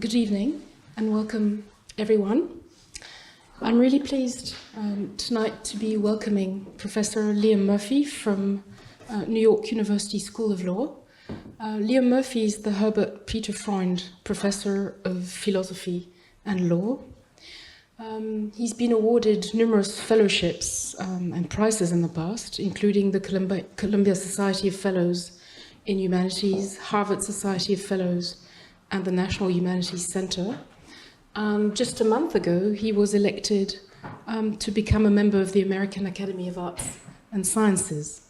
Good evening and welcome everyone. I'm really pleased tonight to be welcoming Professor Liam Murphy from New York University School of Law. Liam Murphy is the Herbert Peter Freund Professor of Philosophy and Law. He's been awarded numerous fellowships and prizes in the past, including the Columbia Society of Fellows in Humanities, Harvard Society of Fellows, and the National Humanities Center. Just a month ago, he was elected to become a member of the American Academy of Arts and Sciences.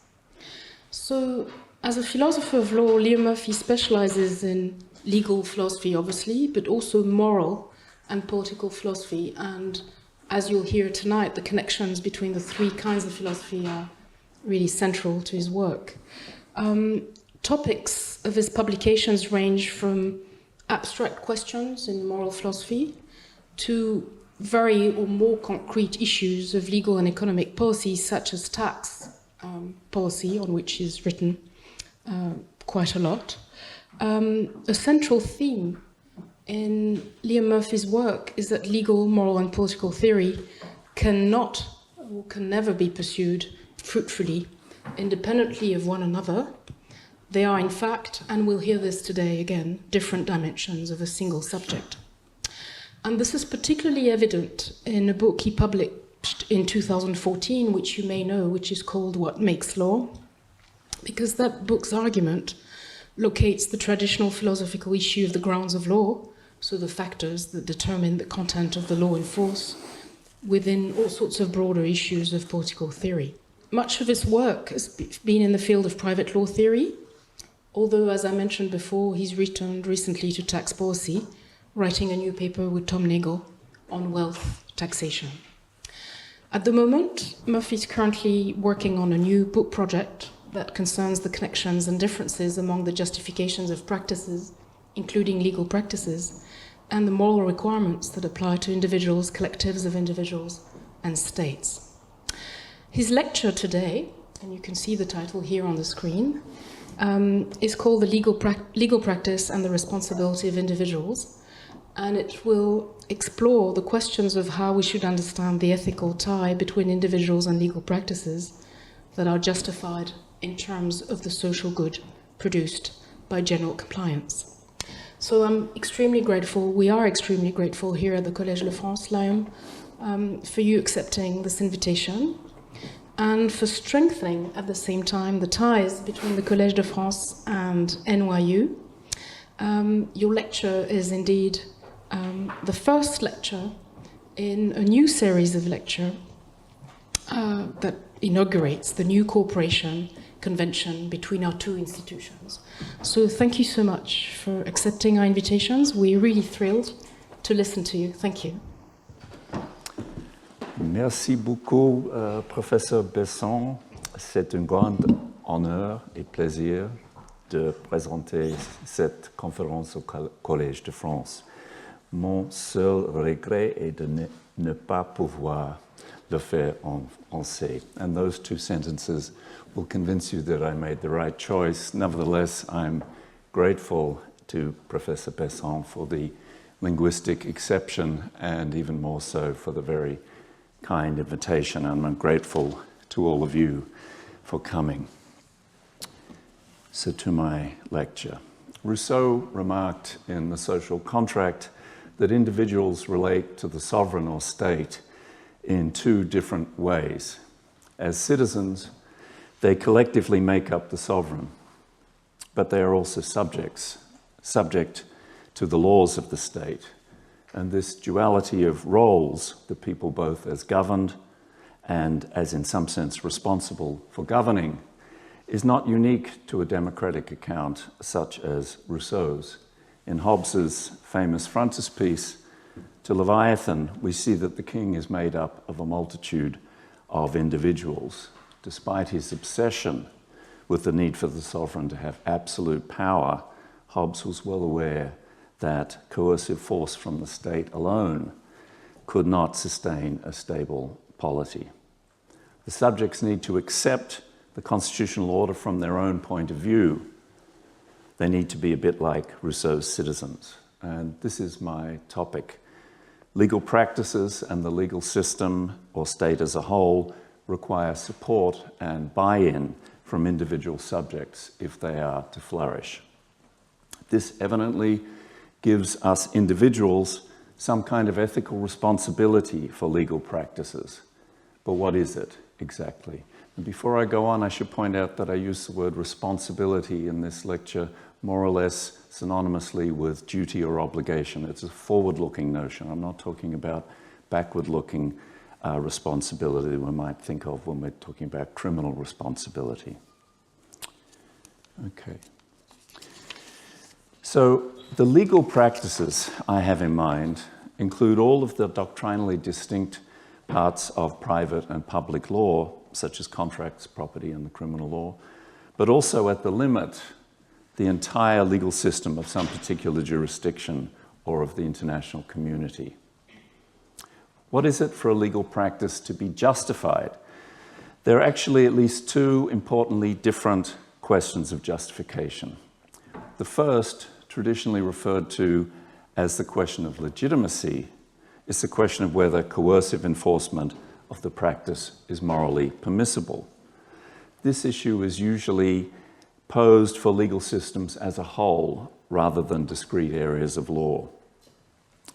So, as a philosopher of law, Liam Murphy specializes in legal philosophy, obviously, but also moral and political philosophy. And as you'll hear tonight, the connections between the three kinds of philosophy are really central to his work. Topics of his publications range from abstract questions in moral philosophy to very or more concrete issues of legal and economic policy, such as tax policy, on which he's written quite a lot. A central theme in Liam Murphy's work is that legal, moral, and political theory cannot or can never be pursued fruitfully independently of one another. They are, in fact, and we'll hear this today again, different dimensions of a single subject. And this is particularly evident in a book he published in 2014, which you may know, which is called What Makes Law, because that book's argument locates the traditional philosophical issue of the grounds of law, so the factors that determine the content of the law in force, within all sorts of broader issues of political theory. Much of his work has been in the field of private law theory, although, as I mentioned before, he's returned recently to tax policy, writing a new paper with Tom Nagel on wealth taxation. At the moment, Murphy is currently working on a new book project that concerns the connections and differences among the justifications of practices, including legal practices, and the moral requirements that apply to individuals, collectives of individuals, and states. His lecture today, and you can see the title here on the screen, is called The Legal Practice and the Responsibility of Individuals, and it will explore the questions of how we should understand the ethical tie between individuals and legal practices that are justified in terms of the social good produced by general compliance. So I'm extremely grateful, we are extremely grateful here at the Collège de France, Liam, for you accepting this invitation, and for strengthening at the same time the ties between the Collège de France and NYU. Your lecture is indeed the first lecture in a new series of lecture that inaugurates the new cooperation convention between our two institutions. So thank you so much for accepting our invitations. We're really thrilled to listen to you. Thank you. Merci beaucoup, professeur Besson. C'est un grand honneur et plaisir de présenter cette conférence au Collège de France. Mon seul regret est de ne pas pouvoir le faire en français. And those two sentences will convince you that I made the right choice. Nevertheless, I'm grateful to Professor Besson for the linguistic exception, and even more so for the very kind invitation, and I'm grateful to all of you for coming. So to my lecture. Rousseau remarked in The Social Contract that individuals relate to the sovereign or state in two different ways. As citizens, they collectively make up the sovereign, but they are also subject to the laws of the state. And this duality of roles, the people both as governed and as in some sense responsible for governing, is not unique to a democratic account such as Rousseau's. In Hobbes's famous frontispiece to Leviathan, we see that the king is made up of a multitude of individuals. Despite his obsession with the need for the sovereign to have absolute power, Hobbes was well aware that coercive force from the state alone could not sustain a stable polity. The subjects need to accept the constitutional order from their own point of view. They need to be a bit like Rousseau's citizens. and this is my topic. Legal practices and the legal system, or state as a whole, require support and buy-in from individual subjects if they are to flourish. This evidently gives us individuals some kind of ethical responsibility for legal practices. But what is it exactly? And before I go on, I should point out that I use the word responsibility in this lecture more or less synonymously with duty or obligation. It's a forward-looking notion. I'm not talking about backward-looking responsibility we might think of when we're talking about criminal responsibility. Okay. So the legal practices I have in mind include all of the doctrinally distinct parts of private and public law, such as contracts, property, and the criminal law, but also at the limit, the entire legal system of some particular jurisdiction or of the international community. What is it for a legal practice to be justified? There are actually at least two importantly different questions of justification. The first, traditionally referred to as the question of legitimacy, is the question of whether coercive enforcement of the practice is morally permissible. This issue is usually posed for legal systems as a whole rather than discrete areas of law.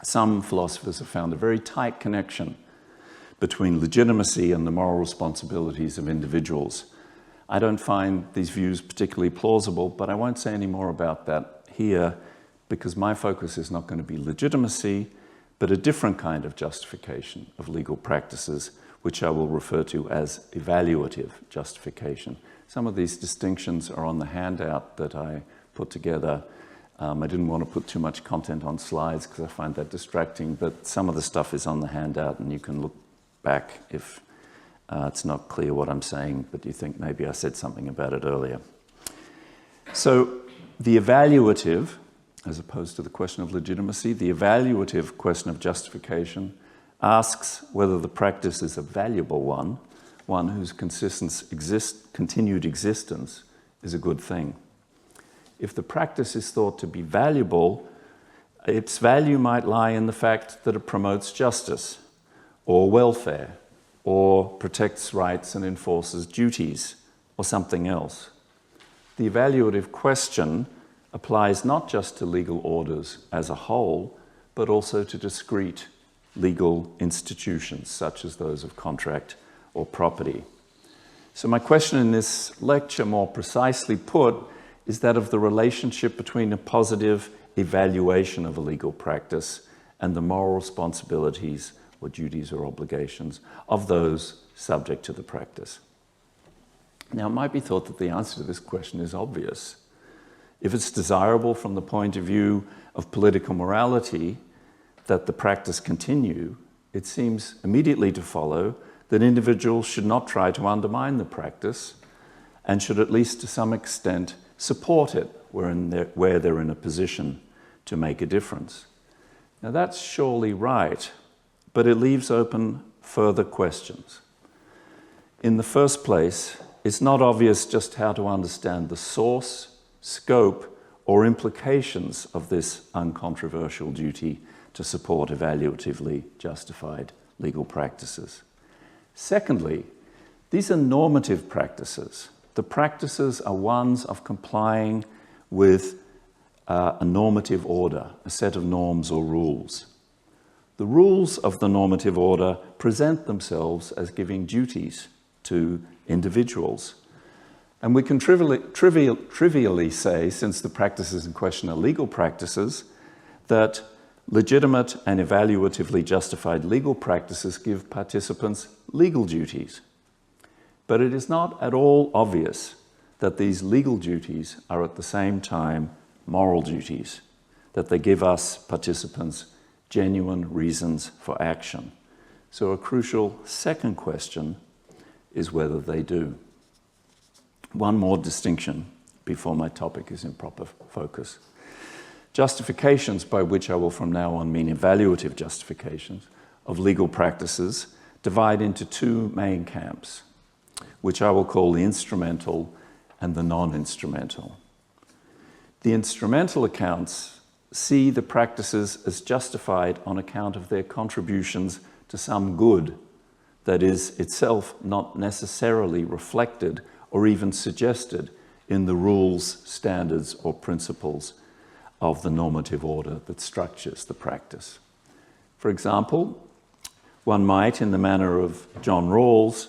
Some philosophers have found a very tight connection between legitimacy and the moral responsibilities of individuals. I don't find these views particularly plausible, but I won't say any more about that here because my focus is not going to be legitimacy, but a different kind of justification of legal practices, which I will refer to as evaluative justification. Some of these distinctions are on the handout that I put together. I didn't want to put too much content on slides because I find that distracting, but some of the stuff is on the handout and you can look back if it's not clear what I'm saying, but you think maybe I said something about it earlier. So the evaluative, as opposed to the question of legitimacy, the evaluative question of justification asks whether the practice is a valuable one whose continued existence is a good thing. If the practice is thought to be valuable, its value might lie in the fact that it promotes justice or welfare or protects rights and enforces duties or something else. The evaluative question applies not just to legal orders as a whole, but also to discrete legal institutions such as those of contract or property. So my question in this lecture, more precisely put, is that of the relationship between a positive evaluation of a legal practice and the moral responsibilities or duties or obligations of those subject to the practice. Now, it might be thought that the answer to this question is obvious. If it's desirable from the point of view of political morality that the practice continue, it seems immediately to follow that individuals should not try to undermine the practice and should at least to some extent support it where they're in a position to make a difference. Now that's surely right, but it leaves open further questions. In the first place, it's not obvious just how to understand the source, scope, or implications of this uncontroversial duty to support evaluatively justified legal practices. Secondly, these are normative practices. The practices are ones of complying with a normative order, a set of norms or rules. The rules of the normative order present themselves as giving duties to individuals. And we can trivially say, since the practices in question are legal practices, that legitimate and evaluatively justified legal practices give participants legal duties. But it is not at all obvious that these legal duties are at the same time moral duties, that they give us participants genuine reasons for action. So a crucial second question is whether they do. One more distinction before my topic is in proper focus. Justifications, by which I will from now on mean evaluative justifications of legal practices, divide into two main camps, which I will call the instrumental and the non-instrumental. The instrumental accounts see the practices as justified on account of their contributions to some good that is itself not necessarily reflected or even suggested in the rules, standards, or principles of the normative order that structures the practice. For example, one might, in the manner of John Rawls,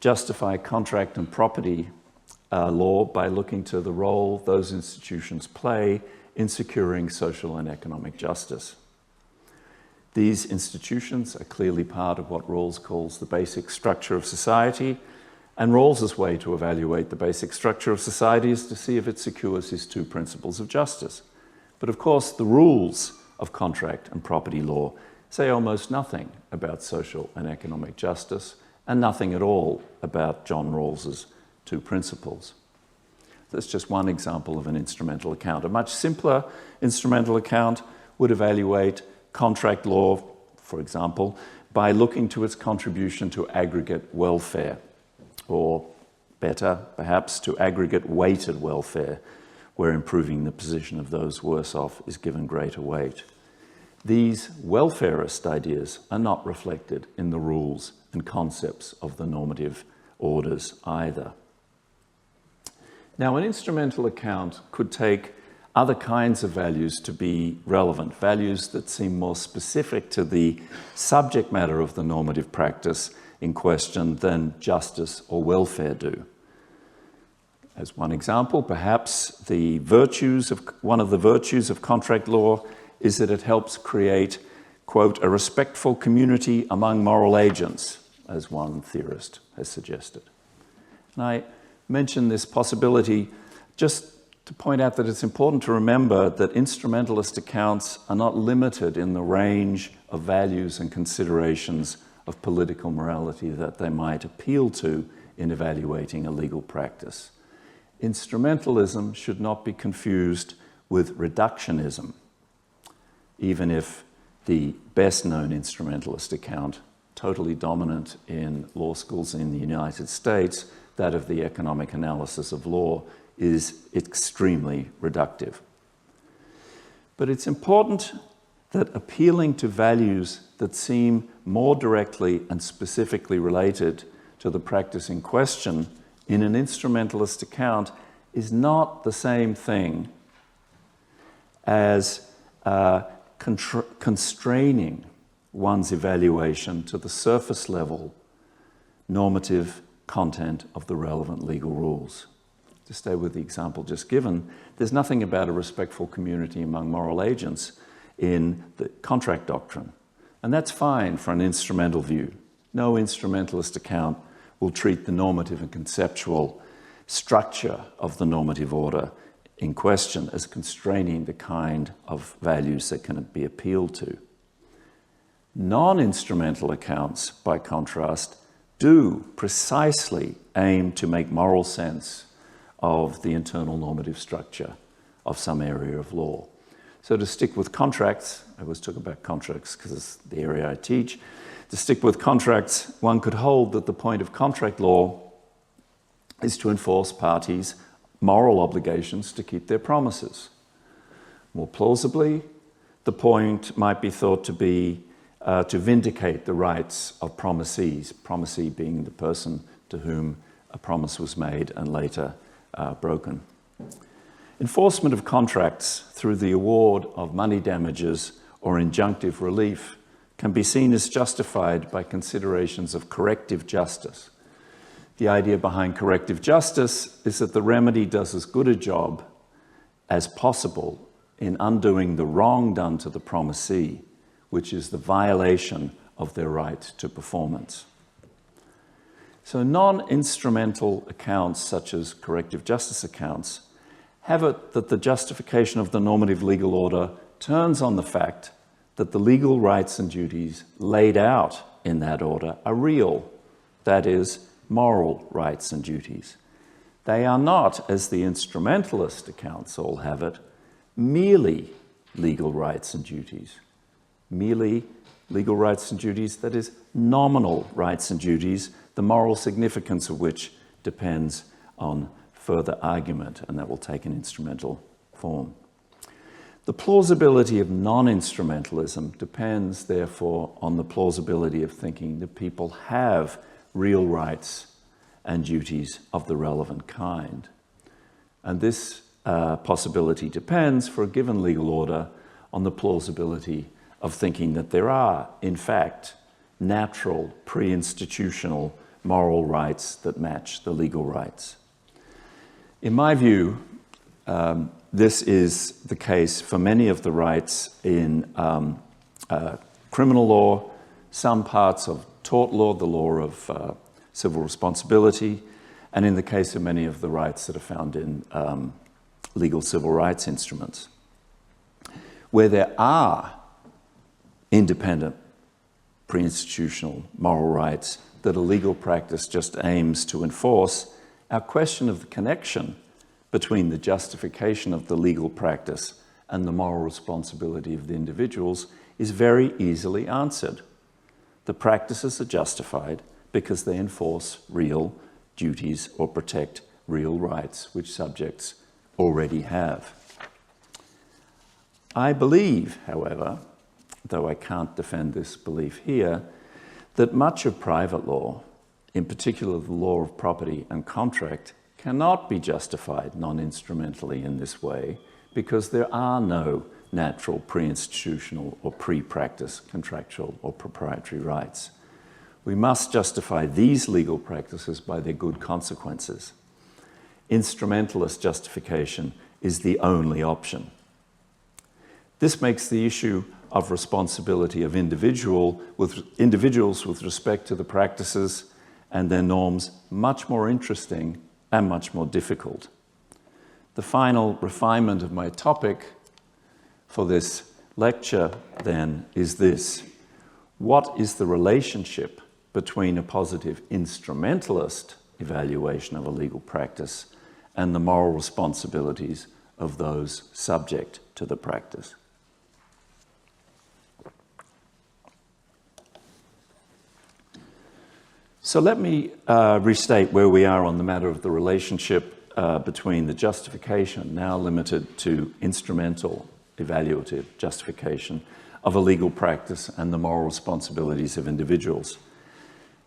justify contract and property law by looking to the role those institutions play in securing social and economic justice. These institutions are clearly part of what Rawls calls the basic structure of society, and Rawls's way to evaluate the basic structure of society is to see if it secures his two principles of justice. But of course, the rules of contract and property law say almost nothing about social and economic justice, and nothing at all about John Rawls's two principles. That's just one example of an instrumental account. A much simpler instrumental account would evaluate contract law, for example, by looking to its contribution to aggregate welfare, or better, perhaps, to aggregate weighted welfare, where improving the position of those worse off is given greater weight. These welfarist ideas are not reflected in the rules and concepts of the normative orders either. Now, an instrumental account could take other kinds of values to be relevant, values that seem more specific to the subject matter of the normative practice in question than justice or welfare do. As one example, perhaps one of the virtues of contract law is that it helps create, quote, a respectful community among moral agents, as one theorist has suggested. And I mention this possibility just to point out that it's important to remember that instrumentalist accounts are not limited in the range of values and considerations of political morality that they might appeal to in evaluating a legal practice. Instrumentalism should not be confused with reductionism, even if the best-known instrumentalist account, totally dominant in law schools in the United States, that of the economic analysis of law, is extremely reductive. But it's important that appealing to values that seem more directly and specifically related to the practice in question in an instrumentalist account is not the same thing as constraining one's evaluation to the surface level normative content of the relevant legal rules. To stay with the example just given, there's nothing about a respectful community among moral agents in the contract doctrine. And that's fine for an instrumental view. No instrumentalist account will treat the normative and conceptual structure of the normative order in question as constraining the kind of values that can be appealed to. Non-instrumental accounts, by contrast, do precisely aim to make moral sense of the internal normative structure of some area of law. So to stick with contracts, I always talk about contracts because it's the area I teach. To stick with contracts, one could hold that the point of contract law is to enforce parties' moral obligations to keep their promises. More plausibly, the point might be thought to be to vindicate the rights of promisees, promisee being the person to whom a promise was made and later broken. Enforcement of contracts through the award of money damages or injunctive relief can be seen as justified by considerations of corrective justice. The idea behind corrective justice is that the remedy does as good a job as possible in undoing the wrong done to the promisee, which is the violation of their right to performance. So non-instrumental accounts, such as corrective justice accounts, have it that the justification of the normative legal order turns on the fact that the legal rights and duties laid out in that order are real, that is, moral rights and duties. They are not, as the instrumentalist accounts all have it, merely legal rights and duties. Merely legal rights and duties, that is, nominal rights and duties, the moral significance of which depends on further argument, and that will take an instrumental form. The plausibility of non-instrumentalism depends, therefore, on the plausibility of thinking that people have real rights and duties of the relevant kind. And this possibility depends, for a given legal order, on the plausibility of thinking that there are, in fact, natural, pre-institutional moral rights that match the legal rights. In my view, this is the case for many of the rights in criminal law, some parts of tort law, the law of civil responsibility, and in the case of many of the rights that are found in legal civil rights instruments. Where there are independent pre-institutional moral rights that a legal practice just aims to enforce, our question of the connection between the justification of the legal practice and the moral responsibility of the individuals is very easily answered. The practices are justified because they enforce real duties or protect real rights which subjects already have. I believe, however, though I can't defend this belief here, that much of private law, in particular the law of property and contract, cannot be justified non-instrumentally in this way because there are no natural pre-institutional or pre-practice contractual or proprietary rights. We must justify these legal practices by their good consequences. Instrumentalist justification is the only option. This makes the issue of responsibility of individuals with respect to the practices and their norms much more interesting and much more difficult. The final refinement of my topic for this lecture, then, is this. What is the relationship between a positive instrumentalist evaluation of a legal practice and the moral responsibilities of those subject to the practice? So let me restate where we are on the matter of the relationship between the justification, now limited to instrumental evaluative justification, of a legal practice and the moral responsibilities of individuals.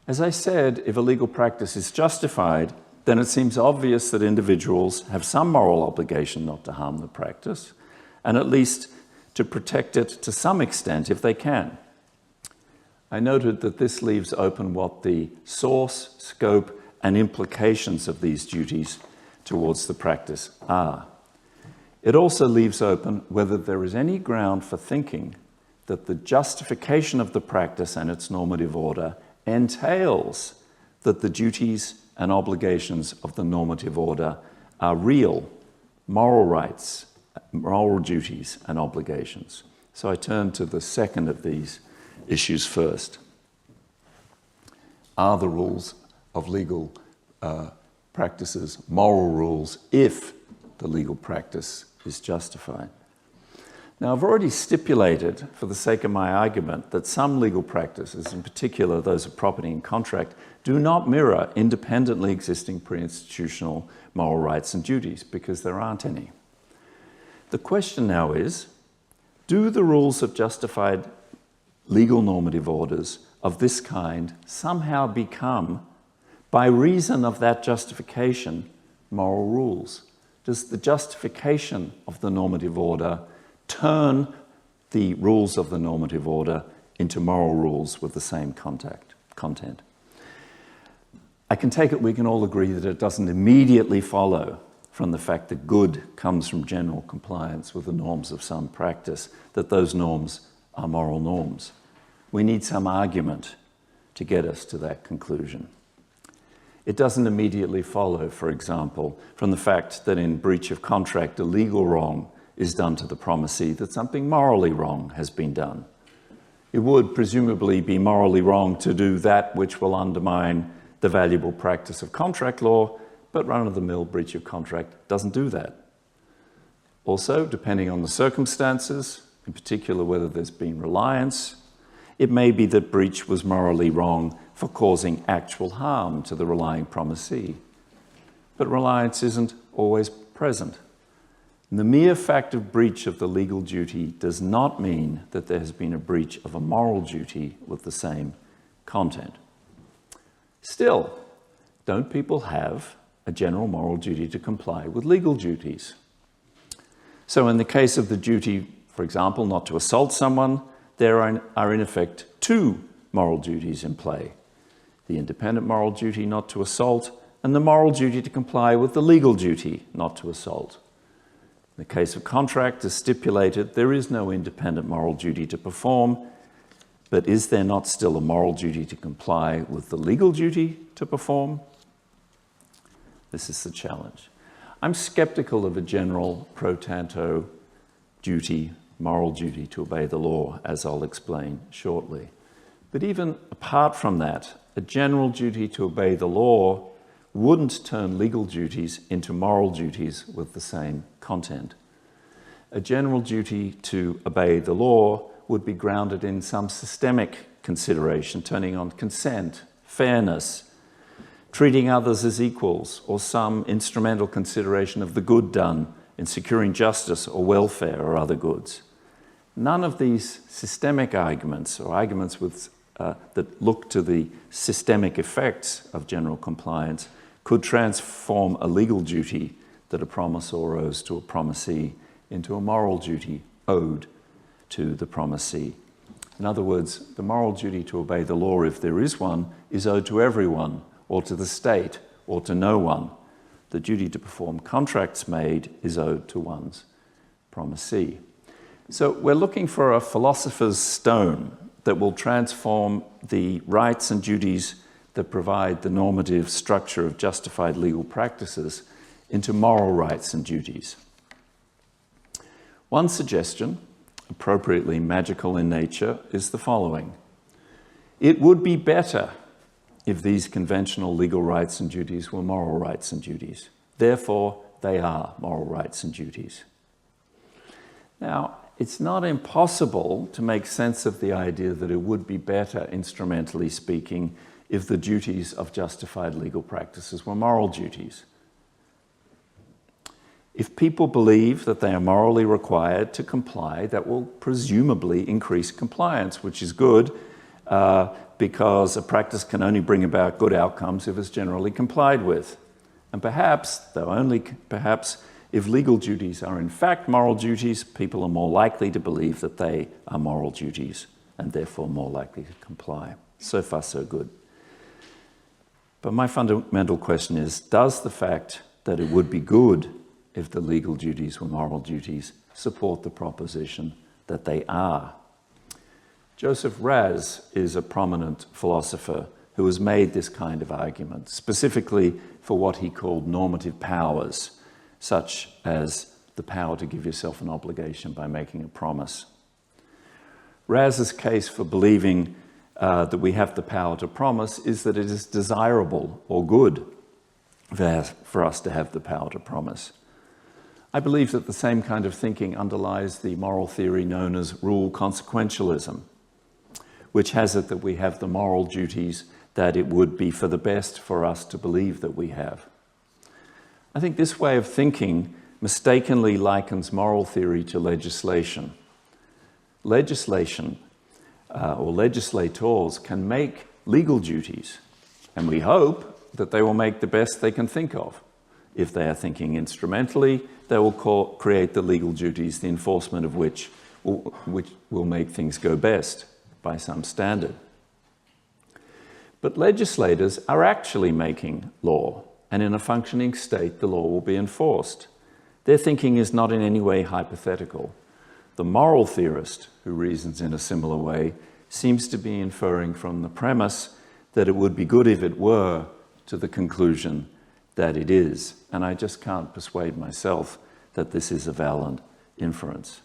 As I said, if a legal practice is justified, then it seems obvious that individuals have some moral obligation not to harm the practice, and at least to protect it to some extent if they can. I noted that this leaves open what the source, scope, and implications of these duties towards the practice are. It also leaves open whether there is any ground for thinking that the justification of the practice and its normative order entails that the duties and obligations of the normative order are real moral rights, moral duties and obligations. So I turn to the second of these issues first. Are the rules of legal practices moral rules if the legal practice is justified? Now, I've already stipulated, for the sake of my argument, that some legal practices, in particular those of property and contract, do not mirror independently existing pre-institutional moral rights and duties because there aren't any. The question now is, do the rules of justified legal normative orders of this kind somehow become, by reason of that justification, moral rules? Does the justification of the normative order turn the rules of the normative order into moral rules with the same content? I can take it we can all agree that it doesn't immediately follow from the fact that good comes from general compliance with the norms of some practice, that those norms are moral norms. We need some argument to get us to that conclusion. It doesn't immediately follow, for example, from the fact that in breach of contract, a legal wrong is done to the promisee that something morally wrong has been done. It would presumably be morally wrong to do that which will undermine the valuable practice of contract law, but run-of-the-mill breach of contract doesn't do that. Also, depending on the circumstances, in particular whether there's been reliance, it may be that breach was morally wrong for causing actual harm to the relying promisee. But reliance isn't always present. The mere fact of breach of the legal duty does not mean that there has been a breach of a moral duty with the same content. Still, don't people have a general moral duty to comply with legal duties? So in the case of the duty, for example, not to assault someone, there are in effect two moral duties in play: the independent moral duty not to assault and the moral duty to comply with the legal duty not to assault. In the case of contract, as stipulated, there is no independent moral duty to perform, but is there not still a moral duty to comply with the legal duty to perform? This is the challenge. I'm skeptical of a general pro tanto duty, moral duty to obey the law, as I'll explain shortly. But even apart from that, a general duty to obey the law wouldn't turn legal duties into moral duties with the same content. A general duty to obey the law would be grounded in some systemic consideration, turning on consent, fairness, treating others as equals, or some instrumental consideration of the good done in securing justice or welfare or other goods. None of these systemic arguments, or arguments that look to the systemic effects of general compliance, could transform a legal duty that a promisor owes to a promisee into a moral duty owed to the promisee. In other words, the moral duty to obey the law, if there is one, is owed to everyone, or to the state, or to no one. The duty to perform contracts made is owed to one's promisee. So we're looking for a philosopher's stone that will transform the rights and duties that provide the normative structure of justified legal practices into moral rights and duties. One suggestion, appropriately magical in nature, is the following: it would be better if these conventional legal rights and duties were moral rights and duties. Therefore, they are moral rights and duties. Now, it's not impossible to make sense of the idea that it would be better, instrumentally speaking, if the duties of justified legal practices were moral duties. If people believe that they are morally required to comply, that will presumably increase compliance, which is good, because a practice can only bring about good outcomes if it's generally complied with. And perhaps, though only perhaps, if legal duties are in fact moral duties, people are more likely to believe that they are moral duties and therefore more likely to comply. So far, so good. But my fundamental question is, does the fact that it would be good if the legal duties were moral duties support the proposition that they are? Joseph Raz is a prominent philosopher who has made this kind of argument, specifically for what he called normative powers, such as the power to give yourself an obligation by making a promise. Raz's case for believing that we have the power to promise is that it is desirable or good for us to have the power to promise. I believe that the same kind of thinking underlies the moral theory known as rule consequentialism, which has it that we have the moral duties that it would be for the best for us to believe that we have. I think this way of thinking mistakenly likens moral theory to legislation. Legislation or legislators can make legal duties, and we hope that they will make the best they can think of. If they are thinking instrumentally, they will create the legal duties, the enforcement of which will make things go best by some standard. But legislators are actually making law, and in a functioning state, the law will be enforced. Their thinking is not in any way hypothetical. The moral theorist, who reasons in a similar way, seems to be inferring from the premise that it would be good if it were, to the conclusion that it is. And I just can't persuade myself that this is a valid inference.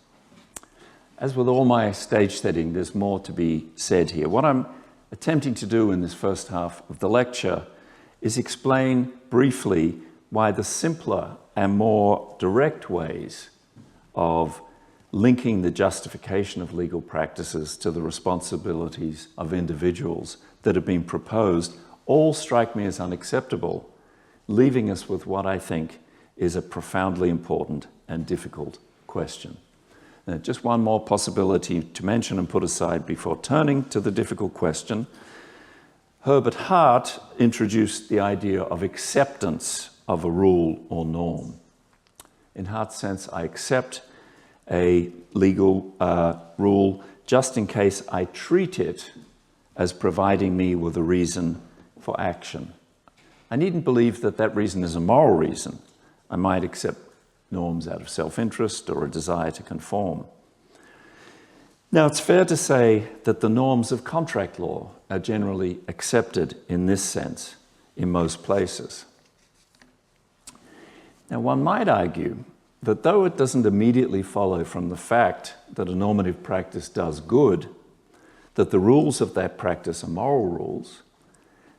As with all my stage setting, there's more to be said here. What I'm attempting to do in this first half of the lecture is explain briefly why the simpler and more direct ways of linking the justification of legal practices to the responsibilities of individuals that have been proposed all strike me as unacceptable, leaving us with what I think is a profoundly important and difficult question. Now, just one more possibility to mention and put aside before turning to the difficult question. Herbert Hart introduced the idea of acceptance of a rule or norm. In Hart's sense, I accept a legal rule just in case I treat it as providing me with a reason for action. I needn't believe that that reason is a moral reason. I might accept norms out of self-interest or a desire to conform. Now, it's fair to say that the norms of contract law are generally accepted in this sense in most places. Now, one might argue that though it doesn't immediately follow from the fact that a normative practice does good, that the rules of that practice are moral rules,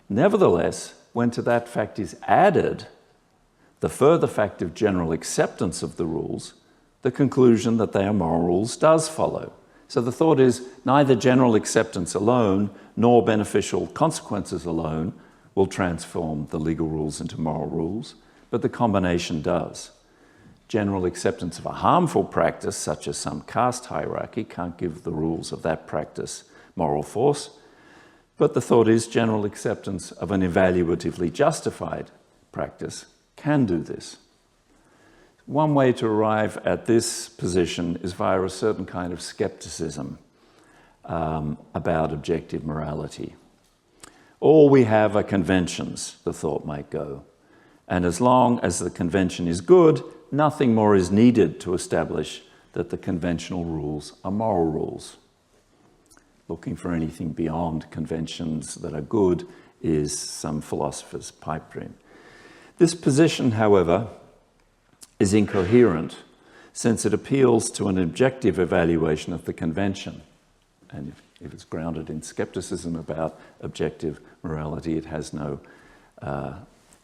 nevertheless, when to that fact is added the further fact of general acceptance of the rules, the conclusion that they are moral rules does follow. So the thought is neither general acceptance alone nor beneficial consequences alone will transform the legal rules into moral rules, but the combination does. General acceptance of a harmful practice, such as some caste hierarchy, can't give the rules of that practice moral force, but the thought is general acceptance of an evaluatively justified practice can do this. One way to arrive at this position is via a certain kind of skepticism about objective morality. All we have are conventions, the thought might go, and as long as the convention is good, nothing more is needed to establish that the conventional rules are moral rules. Looking for anything beyond conventions that are good is some philosopher's pipe dream. This position, however, is incoherent since it appeals to an objective evaluation of the convention. And if it's grounded in skepticism about objective morality, it has no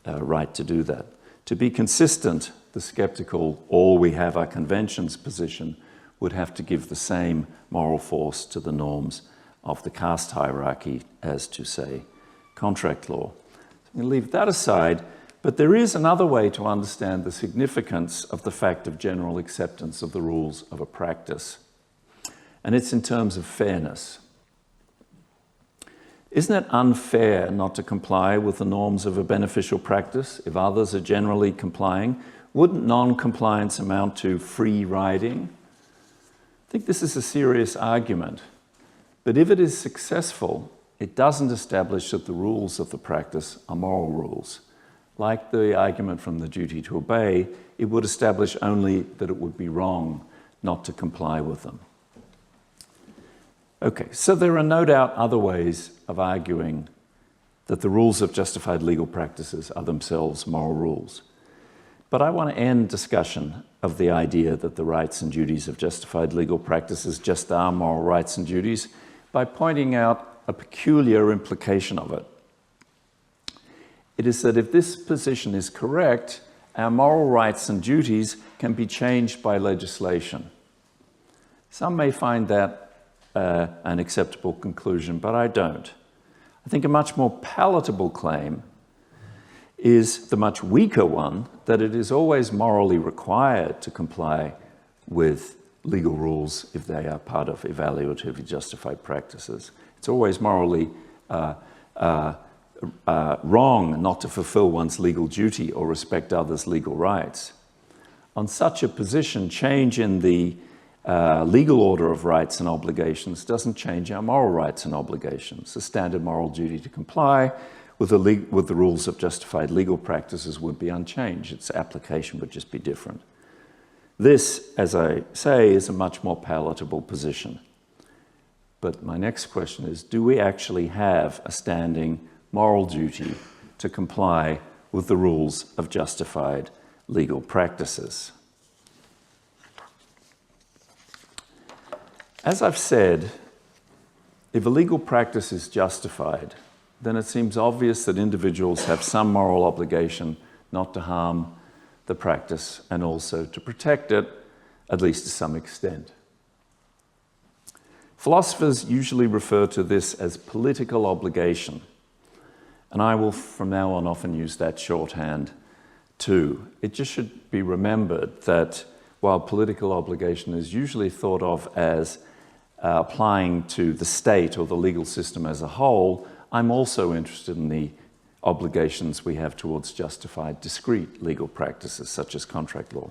right to do that. To be consistent, the skeptical, all we have are conventions position would have to give the same moral force to the norms of the caste hierarchy as to, say, contract law. I'm going to leave that aside, but there is another way to understand the significance of the fact of general acceptance of the rules of a practice, and it's in terms of fairness. Isn't it unfair not to comply with the norms of a beneficial practice if others are generally complying? Wouldn't non-compliance amount to free riding? I think this is a serious argument, but if it is successful, it doesn't establish that the rules of the practice are moral rules. Like the argument from the duty to obey, it would establish only that it would be wrong not to comply with them. Okay, so there are no doubt other ways of arguing that the rules of justified legal practices are themselves moral rules. But I want to end discussion of the idea that the rights and duties of justified legal practices just are moral rights and duties by pointing out a peculiar implication of it. It is that if this position is correct, our moral rights and duties can be changed by legislation. Some may find that an acceptable conclusion, but I don't. I think a much more palatable claim is the much weaker one that it is always morally required to comply with legal rules if they are part of evaluatively justified practices. It's always morally wrong not to fulfill one's legal duty or respect others' legal rights. On such a position, change in the legal order of rights and obligations doesn't change our moral rights and obligations. The standard moral duty to comply with the rules of justified legal practices would be unchanged. Its application would just be different. This, as I say, is a much more palatable position. But my next question is, do we actually have a standing moral duty to comply with the rules of justified legal practices? As I've said, if a legal practice is justified, then it seems obvious that individuals have some moral obligation not to harm the practice and also to protect it, at least to some extent. Philosophers usually refer to this as political obligation, and I will from now on often use that shorthand too. It just should be remembered that while political obligation is usually thought of as applying to the state or the legal system as a whole, I'm also interested in the obligations we have towards justified discrete legal practices such as contract law.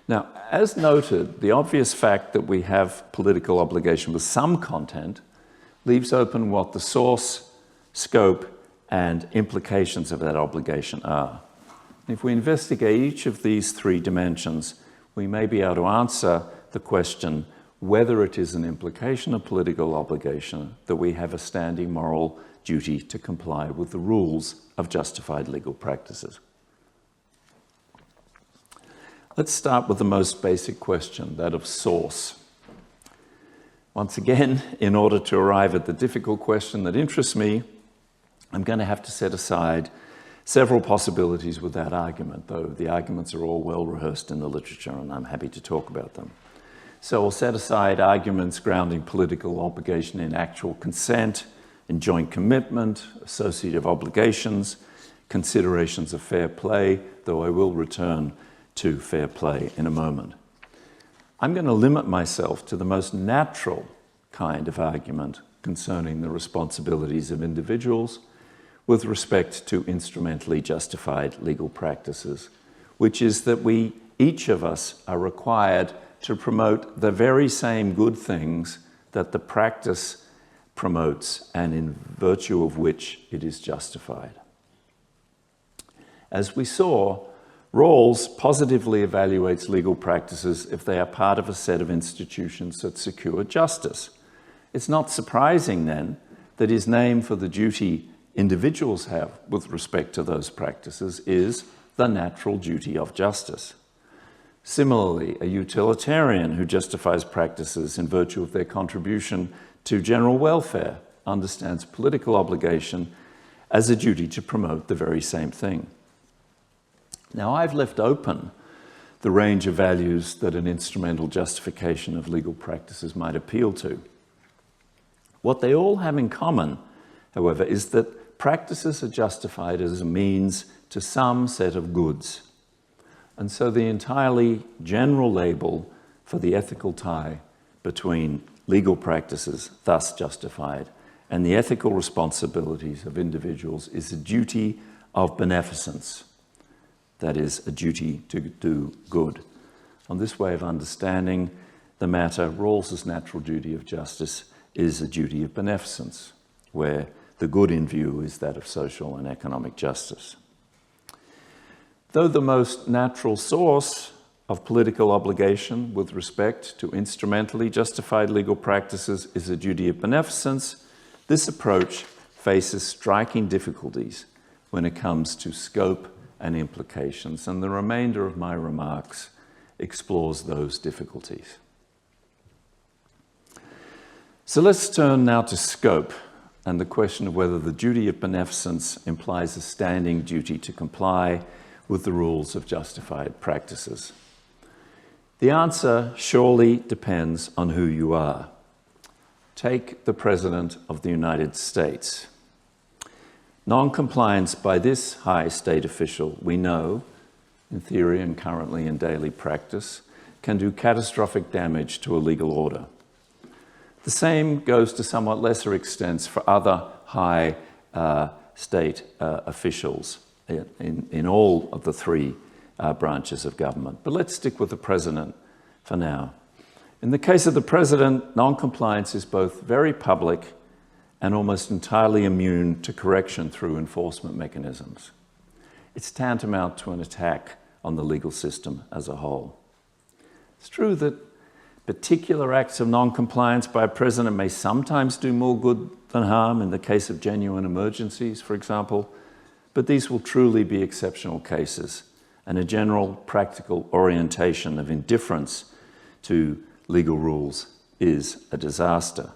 Now, as noted, the obvious fact that we have political obligation with some content leaves open what the source, scope, and implications of that obligation are. If we investigate each of these three dimensions, we may be able to answer the question whether it is an implication of political obligation that we have a standing moral duty to comply with the rules of justified legal practices. Let's start with the most basic question, that of source. Once again, in order to arrive at the difficult question that interests me, I'm going to have to set aside several possibilities with that argument, though the arguments are all well rehearsed in the literature and I'm happy to talk about them. So I'll set aside arguments grounding political obligation in actual consent, in joint commitment, associative obligations, considerations of fair play, though I will return to fair play in a moment. I'm going to limit myself to the most natural kind of argument concerning the responsibilities of individuals with respect to instrumentally justified legal practices, which is that we, each of us, are required to promote the very same good things that the practice promotes and in virtue of which it is justified. As we saw, Rawls positively evaluates legal practices if they are part of a set of institutions that secure justice. It's not surprising then that his name for the duty individuals have with respect to those practices is the natural duty of justice. Similarly, a utilitarian who justifies practices in virtue of their contribution to general welfare understands political obligation as a duty to promote the very same thing. Now, I've left open the range of values that an instrumental justification of legal practices might appeal to. What they all have in common, however, is that practices are justified as a means to some set of goods. And so the entirely general label for the ethical tie between legal practices, thus justified, and the ethical responsibilities of individuals is a duty of beneficence. That is, a duty to do good. On this way of understanding the matter, Rawls's natural duty of justice is a duty of beneficence, where the good in view is that of social and economic justice. Though the most natural source of political obligation with respect to instrumentally justified legal practices is a duty of beneficence, this approach faces striking difficulties when it comes to scope and implications, and the remainder of my remarks explores those difficulties. So let's turn now to scope and the question of whether the duty of beneficence implies a standing duty to comply with the rules of justified practices. The answer surely depends on who you are. Take the President of the United States. Non-compliance by this high state official, we know, in theory and currently in daily practice, can do catastrophic damage to a legal order. The same goes to somewhat lesser extents for other high state officials in all of the three branches of government. But let's stick with the president for now. In the case of the president, non-compliance is both very public and almost entirely immune to correction through enforcement mechanisms. It's tantamount to an attack on the legal system as a whole. It's true that particular acts of non-compliance by a president may sometimes do more good than harm in the case of genuine emergencies, for example, but these will truly be exceptional cases, and a general practical orientation of indifference to legal rules is a disaster.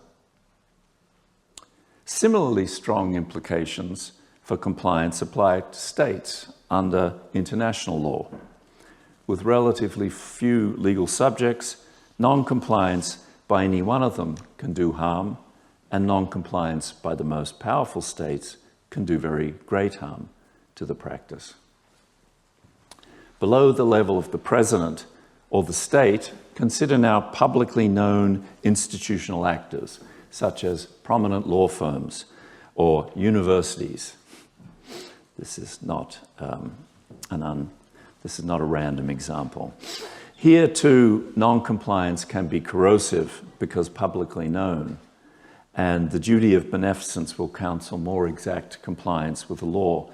Similarly strong implications for compliance apply to states under international law. With relatively few legal subjects, non-compliance by any one of them can do harm, and non-compliance by the most powerful states can do very great harm. to the practice. Below the level of the president or the state, consider now publicly known institutional actors, such as prominent law firms or universities. This is not this is not a random example. Here too, non-compliance can be corrosive because publicly known, and the duty of beneficence will counsel more exact compliance with the law.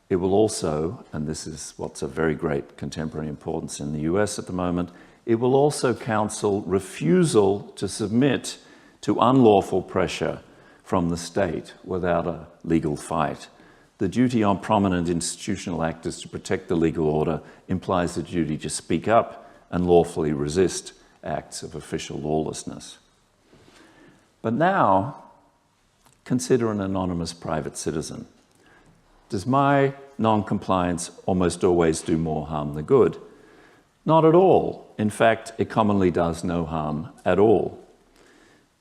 It will also, and this is what's of very great contemporary importance in the US at the moment, it will also counsel refusal to submit to unlawful pressure from the state without a legal fight. The duty on prominent institutional actors to protect the legal order implies the duty to speak up and lawfully resist acts of official lawlessness. But now, consider an anonymous private citizen. Does my non-compliance almost always do more harm than good? Not at all. In fact, it commonly does no harm at all.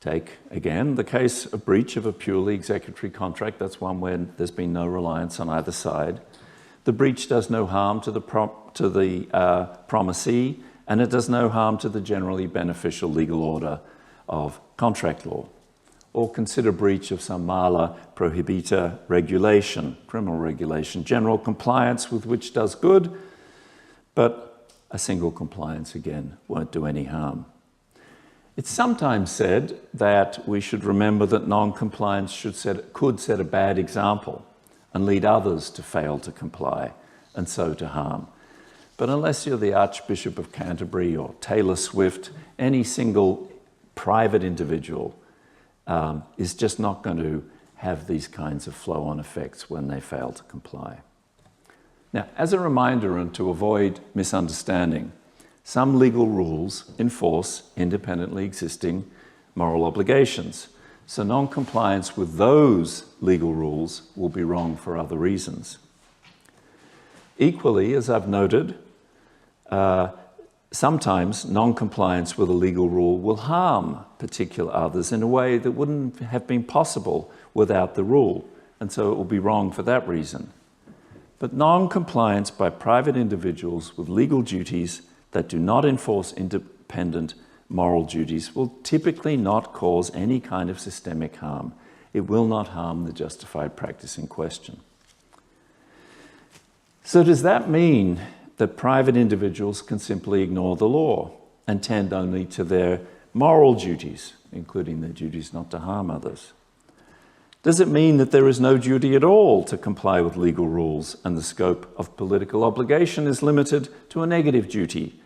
Take, again, the case of breach of a purely executory contract. That's one where there's been no reliance on either side. The breach does no harm to the promisee, and it does no harm to the generally beneficial legal order of contract law. Or consider breach of some mala prohibita regulation, criminal regulation, general compliance with which does good, but a single compliance, again, won't do any harm. It's sometimes said that we should remember that non-compliance could set a bad example and lead others to fail to comply and so to harm. But unless you're the Archbishop of Canterbury or Taylor Swift, any single private individual is just not going to have these kinds of flow-on effects when they fail to comply. Now, as a reminder and to avoid misunderstanding, some legal rules enforce independently existing moral obligations. So non-compliance with those legal rules will be wrong for other reasons. Equally, as I've noted, sometimes non-compliance with a legal rule will harm particular others in a way that wouldn't have been possible without the rule, and so it will be wrong for that reason. But non-compliance by private individuals with legal duties that do not enforce independent moral duties will typically not cause any kind of systemic harm. It will not harm the justified practice in question. So does that mean that private individuals can simply ignore the law and tend only to their moral duties, including their duties not to harm others? Does it mean that there is no duty at all to comply with legal rules and the scope of political obligation is limited to a negative duty,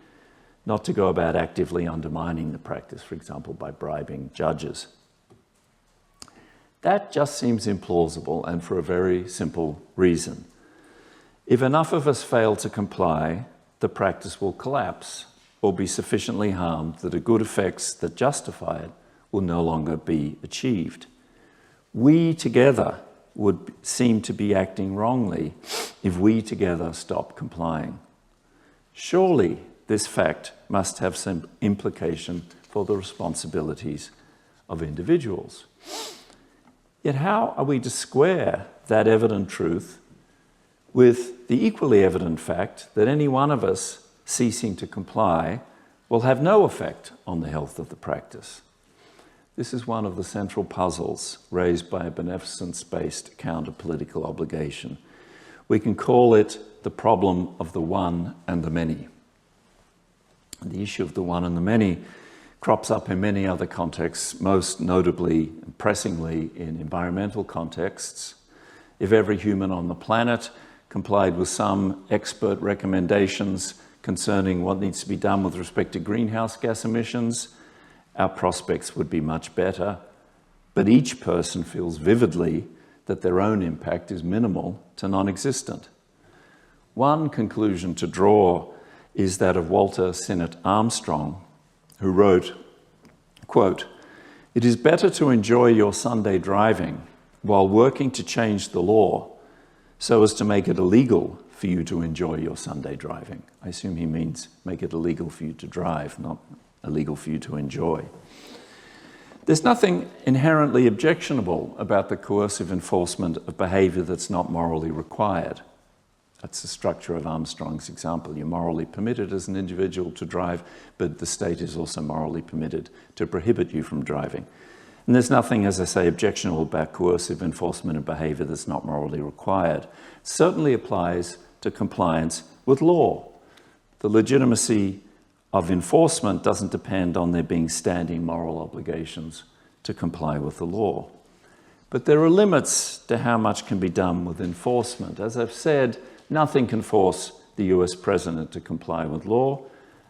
not to go about actively undermining the practice, for example, by bribing judges? That just seems implausible, and for a very simple reason. If enough of us fail to comply, the practice will collapse or be sufficiently harmed that the good effects that justify it will no longer be achieved. We together would seem to be acting wrongly if we together stop complying. Surely this fact must have some implication for the responsibilities of individuals. Yet how are we to square that evident truth with the equally evident fact that any one of us ceasing to comply will have no effect on the health of the practice? This is one of the central puzzles raised by a beneficence-based account of political obligation. We can call it the problem of the one and the many. The issue of the one and the many crops up in many other contexts, most notably and pressingly in environmental contexts. If every human on the planet complied with some expert recommendations concerning what needs to be done with respect to greenhouse gas emissions, our prospects would be much better. But each person feels vividly that their own impact is minimal to non-existent. One conclusion to draw is that of Walter Sinnott Armstrong, who wrote, quote, "It is better to enjoy your Sunday driving while working to change the law so as to make it illegal for you to enjoy your Sunday driving." I assume he means make it illegal for you to drive, not illegal for you to enjoy. There's nothing inherently objectionable about the coercive enforcement of behaviour that's not morally required. That's the structure of Armstrong's example. You're morally permitted as an individual to drive, but the state is also morally permitted to prohibit you from driving. And there's nothing, as I say, objectionable about coercive enforcement of behaviour that's not morally required. It certainly applies to compliance with law. The legitimacy of enforcement doesn't depend on there being standing moral obligations to comply with the law. But there are limits to how much can be done with enforcement. As I've said, nothing can force the US president to comply with law,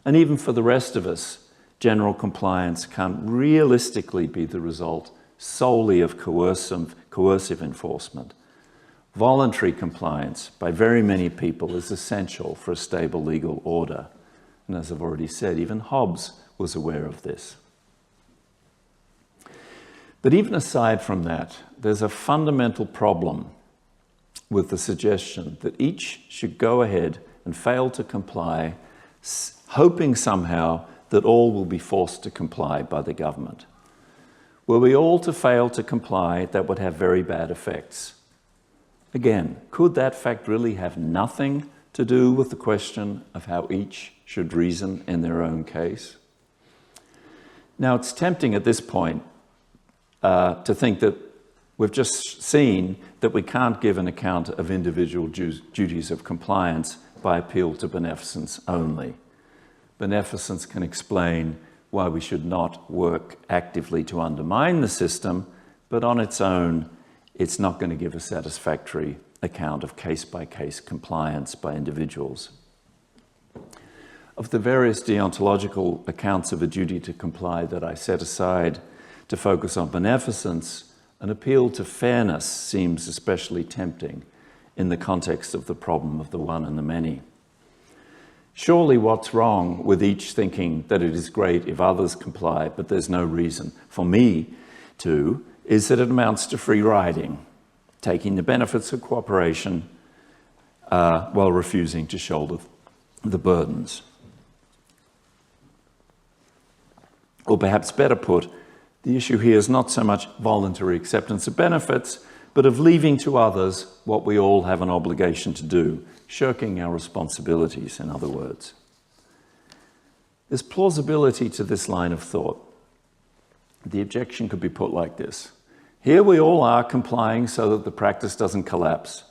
and even for the rest of us, general compliance can't realistically be the result solely of coercive enforcement. Voluntary compliance by very many people is essential for a stable legal order. And as I've already said, even Hobbes was aware of this. But even aside from that, there's a fundamental problem with the suggestion that each should go ahead and fail to comply, hoping somehow that all will be forced to comply by the government. Were we all to fail to comply, that would have very bad effects. Again, could that fact really have nothing to do with the question of how each should reason in their own case? Now, it's tempting at this point to think that we've just seen that we can't give an account of individual duties of compliance by appeal to beneficence only. Beneficence can explain why we should not work actively to undermine the system, but on its own, it's not going to give a satisfactory account of case-by-case compliance by individuals. Of the various deontological accounts of a duty to comply that I set aside to focus on beneficence, an appeal to fairness seems especially tempting in the context of the problem of the one and the many. Surely what's wrong with each thinking that it is great if others comply, but there's no reason for me to, is that it amounts to free riding, taking the benefits of cooperation while refusing to shoulder the burdens. Or perhaps better put, the issue here is not so much voluntary acceptance of benefits, but of leaving to others what we all have an obligation to do, shirking our responsibilities, in other words. There's plausibility to this line of thought. The objection could be put like this. Here we all are complying so that the practice doesn't collapse.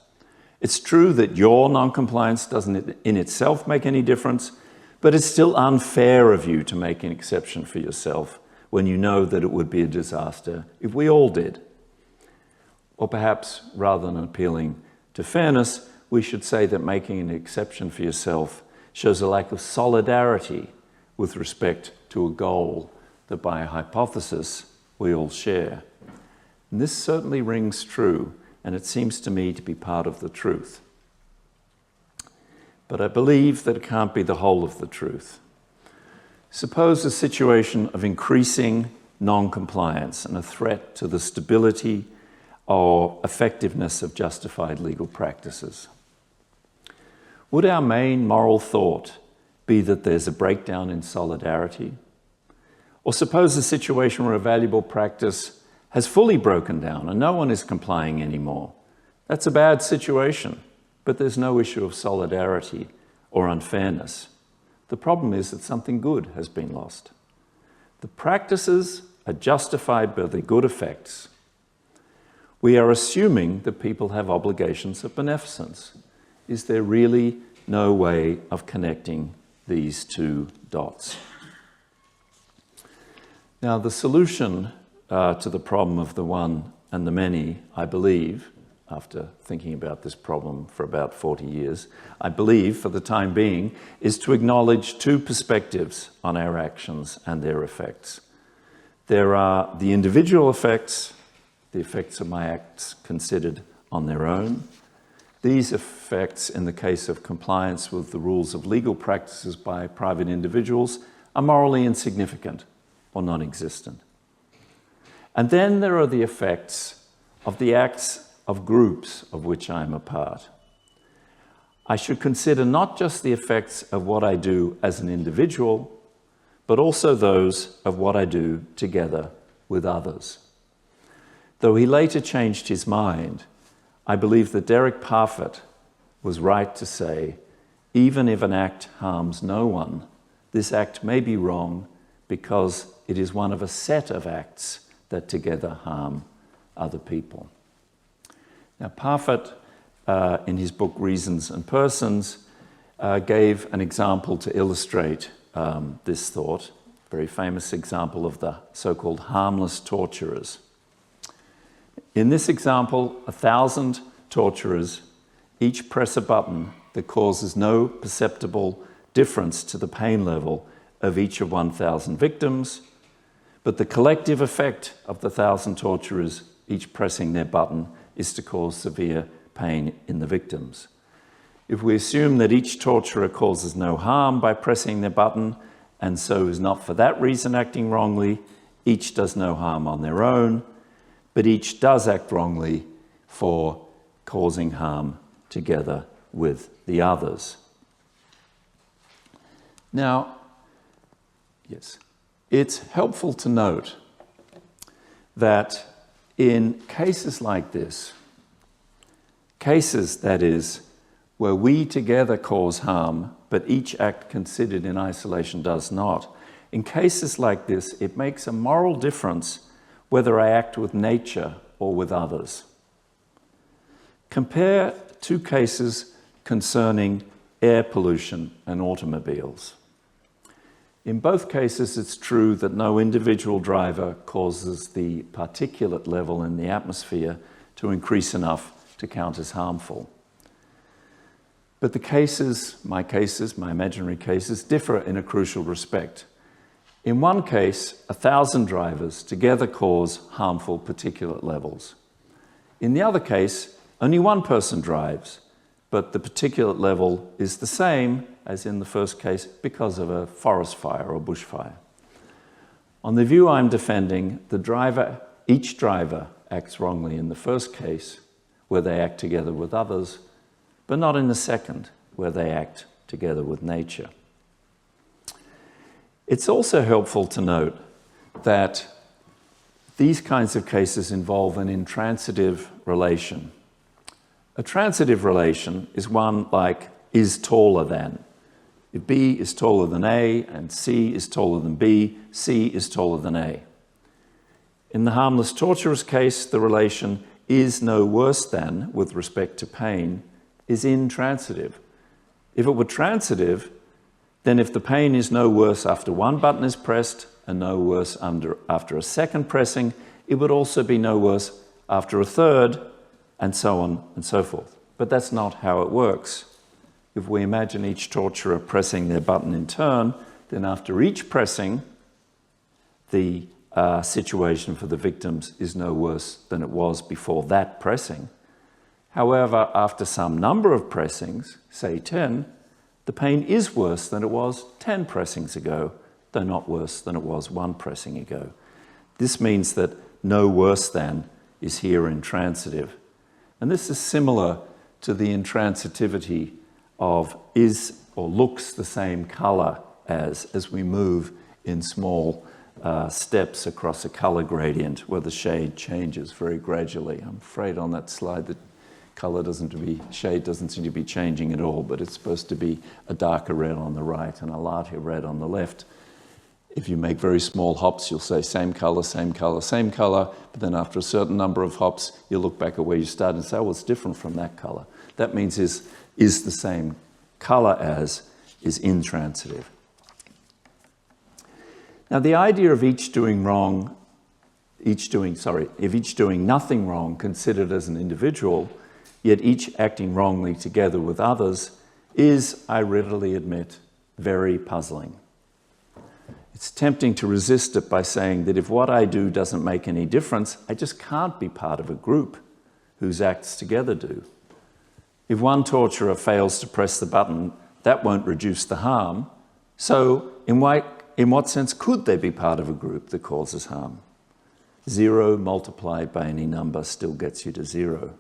It's true that your non-compliance doesn't in itself make any difference, but it's still unfair of you to make an exception for yourself when you know that it would be a disaster if we all did. Or perhaps, rather than appealing to fairness, we should say that making an exception for yourself shows a lack of solidarity with respect to a goal that by hypothesis we all share. And this certainly rings true, and it seems to me to be part of the truth. But I believe that it can't be the whole of the truth. Suppose a situation of increasing non-compliance and a threat to the stability or effectiveness of justified legal practices. Would our main moral thought be that there's a breakdown in solidarity? Or suppose a situation where a valuable practice has fully broken down and no one is complying anymore. That's a bad situation, but there's no issue of solidarity or unfairness. The problem is that something good has been lost. The practices are justified by their good effects. We are assuming that people have obligations of beneficence. Is there really no way of connecting these two dots? Now, the solution to the problem of the one and the many, I believe, after thinking about this problem for about 40 years, I believe, for the time being, is to acknowledge two perspectives on our actions and their effects. There are the individual effects, the effects of my acts considered on their own. These effects, in the case of compliance with the rules of legal practices by private individuals, are morally insignificant or non-existent. And then there are the effects of the acts of groups of which I am a part. I should consider not just the effects of what I do as an individual, but also those of what I do together with others. Though he later changed his mind, I believe that Derek Parfit was right to say, even if an act harms no one, this act may be wrong because it is one of a set of acts that together harm other people. Now, Parfit, in his book Reasons and Persons, gave an example to illustrate this thought, a very famous example of the so-called harmless torturers. In this example, 1,000 torturers each press a button that causes no perceptible difference to the pain level of each of 1,000 victims, but the collective effect of the 1,000 torturers each pressing their button is to cause severe pain in the victims. If we assume that each torturer causes no harm by pressing their button, and so is not for that reason acting wrongly, each does no harm on their own, but each does act wrongly for causing harm together with the others. Now, yes, it's helpful to note that in cases like this, cases, that is, where we together cause harm, but each act considered in isolation does not, in cases like this, it makes a moral difference whether I act with nature or with others. Compare two cases concerning air pollution and automobiles. In both cases, it's true that no individual driver causes the particulate level in the atmosphere to increase enough to count as harmful. But the cases, my imaginary cases, differ in a crucial respect. In one case, 1,000 drivers together cause harmful particulate levels. In the other case, only one person drives, but the particulate level is the same as in the first case because of a forest fire or bushfire. On the view I'm defending, each driver acts wrongly in the first case, where they act together with others, but not in the second, where they act together with nature. It's also helpful to note that these kinds of cases involve an intransitive relation. A transitive relation is one like is taller than. If B is taller than A and C is taller than B, C is taller than A. In the harmless torturer's case, the relation is no worse than with respect to pain is intransitive. If it were transitive, then if the pain is no worse after one button is pressed and no worse after a second pressing, it would also be no worse after a third, and so on and so forth. But that's not how it works. If we imagine each torturer pressing their button in turn, then after each pressing, the situation for the victims is no worse than it was before that pressing. However, after some number of pressings, say 10, the pain is worse than it was 10 pressings ago, though not worse than it was one pressing ago. This means that no worse than is here intransitive. And this is similar to the intransitivity of is or looks the same color as we move in small steps across a color gradient where the shade changes very gradually. I'm afraid on that slide the shade doesn't seem to be changing at all, but it's supposed to be a darker red on the right and a lighter red on the left. If you make very small hops, you'll say same color, same color, same color, but then after a certain number of hops, you'll look back at where you started and say, oh, it's different from that color. That means is the same color as is intransitive. Now, the idea of if each doing nothing wrong considered as an individual, yet each acting wrongly together with others, is, I readily admit, very puzzling. It's tempting to resist it by saying that if what I do doesn't make any difference, I just can't be part of a group whose acts together do. If one torturer fails to press the button, that won't reduce the harm. So in what sense could they be part of a group that causes harm? 0 multiplied by any number still gets you to 0.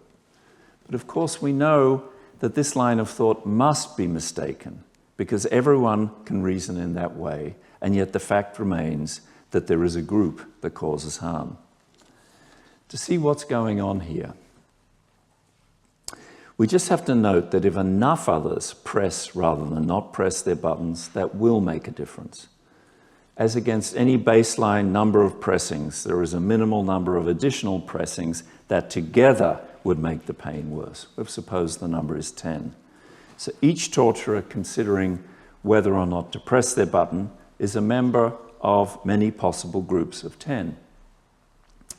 But of course we know that this line of thought must be mistaken because everyone can reason in that way, and yet the fact remains that there is a group that causes harm. To see what's going on here, we just have to note that if enough others press rather than not press their buttons, that will make a difference. As against any baseline number of pressings, there is a minimal number of additional pressings that together would make the pain worse. We've supposed the number is 10. So each torturer considering whether or not to press their button is a member of many possible groups of 10.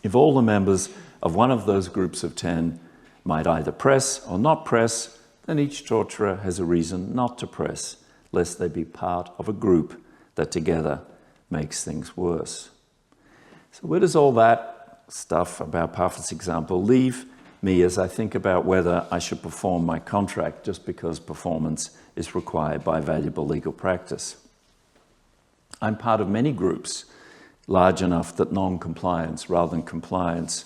If all the members of one of those groups of 10 might either press or not press, then each torturer has a reason not to press, lest they be part of a group that together makes things worse. So where does all that stuff about Parfit's example leave me as I think about whether I should perform my contract just because performance is required by valuable legal practice? I'm part of many groups large enough that non-compliance rather than compliance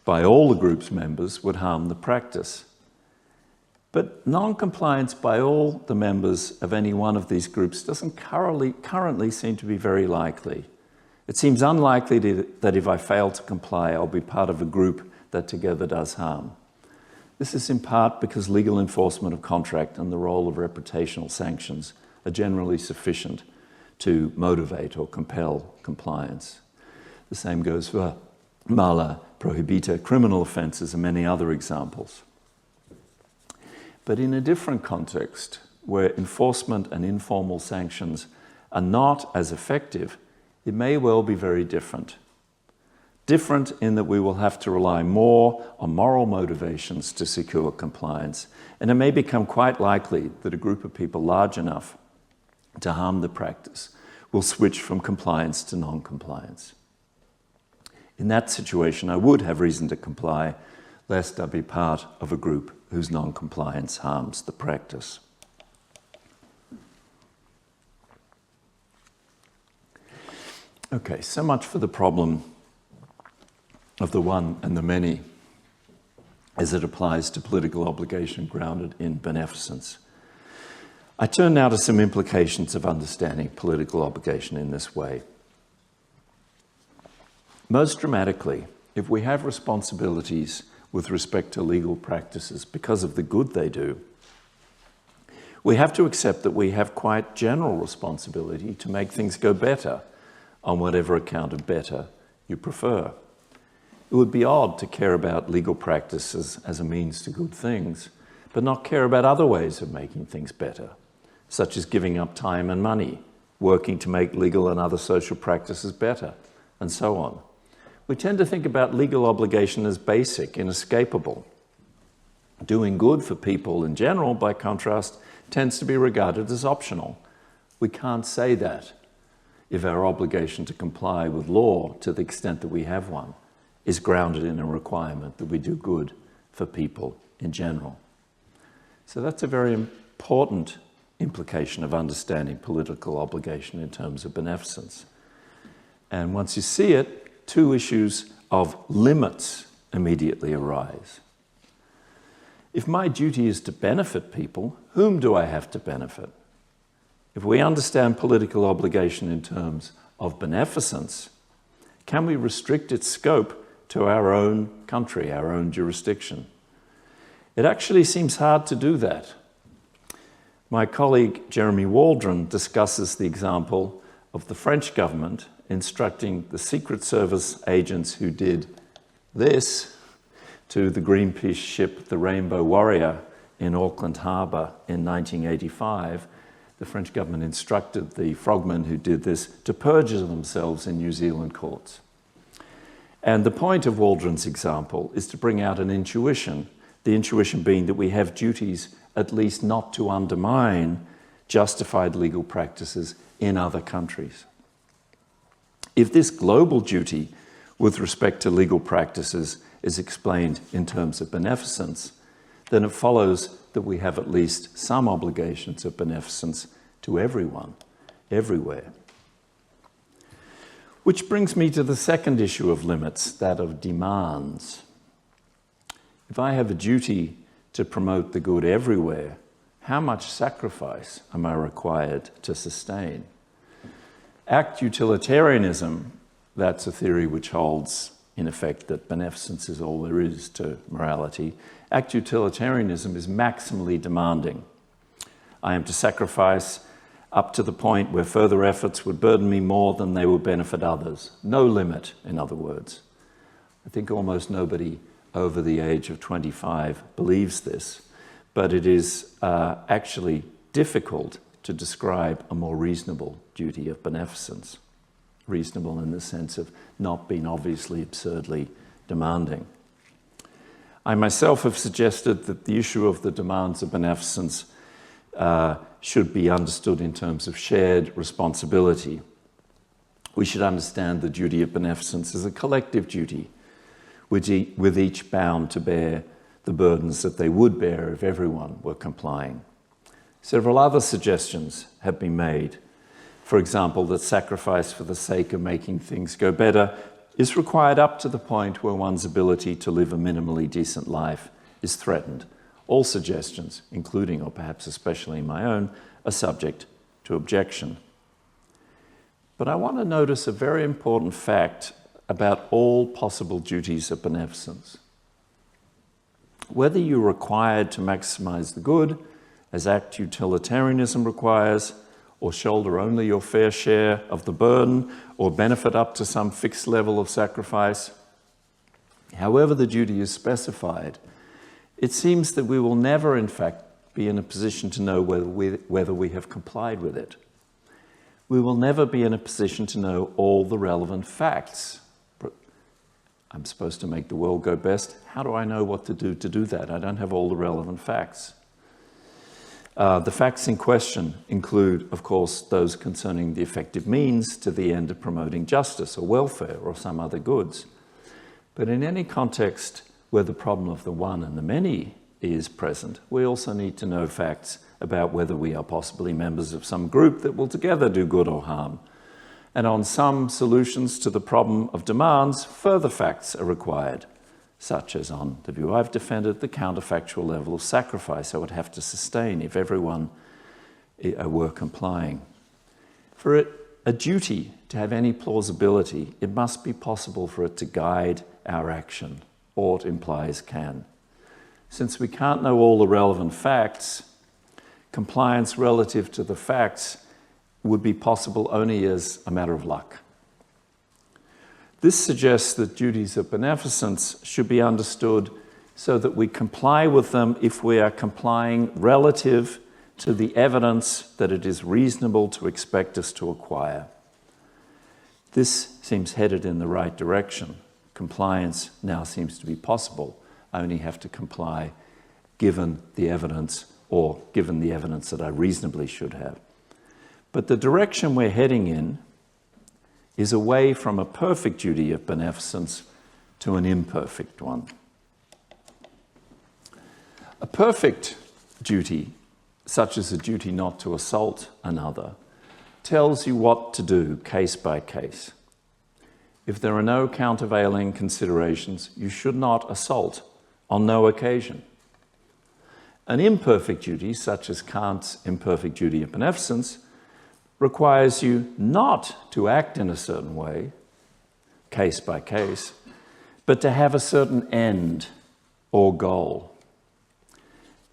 by all the group's members would harm the practice. But non-compliance by all the members of any one of these groups doesn't currently seem to be very likely. It seems unlikely that if I fail to comply, I'll be part of a group that together does harm. This is in part because legal enforcement of contract and the role of reputational sanctions are generally sufficient to motivate or compel compliance. The same goes for mala prohibita, criminal offences, and many other examples. But in a different context, where enforcement and informal sanctions are not as effective, it may well be very different. Different in that we will have to rely more on moral motivations to secure compliance, and it may become quite likely that a group of people large enough to harm the practice will switch from compliance to non-compliance. In that situation, I would have reason to comply, lest I be part of a group whose non-compliance harms the practice. Okay, so much for the problem of the one and the many as it applies to political obligation grounded in beneficence. I turn now to some implications of understanding political obligation in this way. Most dramatically, if we have responsibilities with respect to legal practices because of the good they do, we have to accept that we have quite general responsibility to make things go better on whatever account of better you prefer. It would be odd to care about legal practices as a means to good things, but not care about other ways of making things better, such as giving up time and money, working to make legal and other social practices better, and so on. We tend to think about legal obligation as basic, inescapable. Doing good for people in general, by contrast, tends to be regarded as optional. We can't say that if our obligation to comply with law, to the extent that we have one, is grounded in a requirement that we do good for people in general. So that's a very important implication of understanding political obligation in terms of beneficence. And once you see it, two issues of limits immediately arise. If my duty is to benefit people, whom do I have to benefit? If we understand political obligation in terms of beneficence, can we restrict its scope to our own country, our own jurisdiction? It actually seems hard to do that. My colleague Jeremy Waldron discusses the example of the French government instructing the Secret Service agents who did this to the Greenpeace ship, the Rainbow Warrior, in Auckland Harbour in 1985. The French government instructed the frogmen who did this to perjure themselves in New Zealand courts. And the point of Waldron's example is to bring out an intuition, the intuition being that we have duties at least not to undermine justified legal practices in other countries. If this global duty with respect to legal practices is explained in terms of beneficence, then it follows that we have at least some obligations of beneficence to everyone, everywhere. Which brings me to the second issue of limits, that of demands. If I have a duty to promote the good everywhere, how much sacrifice am I required to sustain? Act utilitarianism that's a theory which holds, in effect, that beneficence is all there is to morality. Act utilitarianism is maximally demanding. I am to sacrifice up to the point where further efforts would burden me more than they would benefit others. No limit, in other words. I think almost nobody over the age of 25 believes this, but it is actually difficult to describe a more reasonable duty of beneficence. Reasonable in the sense of not being obviously absurdly demanding. I myself have suggested that the issue of the demands of beneficence should be understood in terms of shared responsibility. We should understand the duty of beneficence as a collective duty, with each bound to bear the burdens that they would bear if everyone were complying. Several other suggestions have been made. For example, that sacrifice for the sake of making things go better is required up to the point where one's ability to live a minimally decent life is threatened. All suggestions, including or perhaps especially my own, are subject to objection. But I want to notice a very important fact about all possible duties of beneficence. Whether you're required to maximize the good, as act utilitarianism requires, or shoulder only your fair share of the burden, or benefit up to some fixed level of sacrifice, however the duty is specified, it seems that we will never, in fact, be in a position to know whether we have complied with it. We will never be in a position to know all the relevant facts. I'm supposed to make the world go best. How do I know what to do that? I don't have all the relevant facts. The facts in question include, of course, those concerning the effective means to the end of promoting justice or welfare or some other goods. But in any context where the problem of the one and the many is present, we also need to know facts about whether we are possibly members of some group that will together do good or harm. And on some solutions to the problem of demands, further facts are required, such as on the view I've defended, the counterfactual level of sacrifice I would have to sustain if everyone were complying. For a duty to have any plausibility, it must be possible for it to guide our action. Ought implies can. Since we can't know all the relevant facts, compliance relative to the facts would be possible only as a matter of luck. This suggests that duties of beneficence should be understood so that we comply with them if we are complying relative to the evidence that it is reasonable to expect us to acquire. This seems headed in the right direction. Compliance now seems to be possible. I only have to comply given the evidence or given the evidence that I reasonably should have. But the direction we're heading in is away from a perfect duty of beneficence to an imperfect one. A perfect duty, such as a duty not to assault another, tells you what to do case by case. If there are no countervailing considerations, you should not assault on no occasion. An imperfect duty, such as Kant's imperfect duty of beneficence, requires you not to act in a certain way, case by case, but to have a certain end or goal.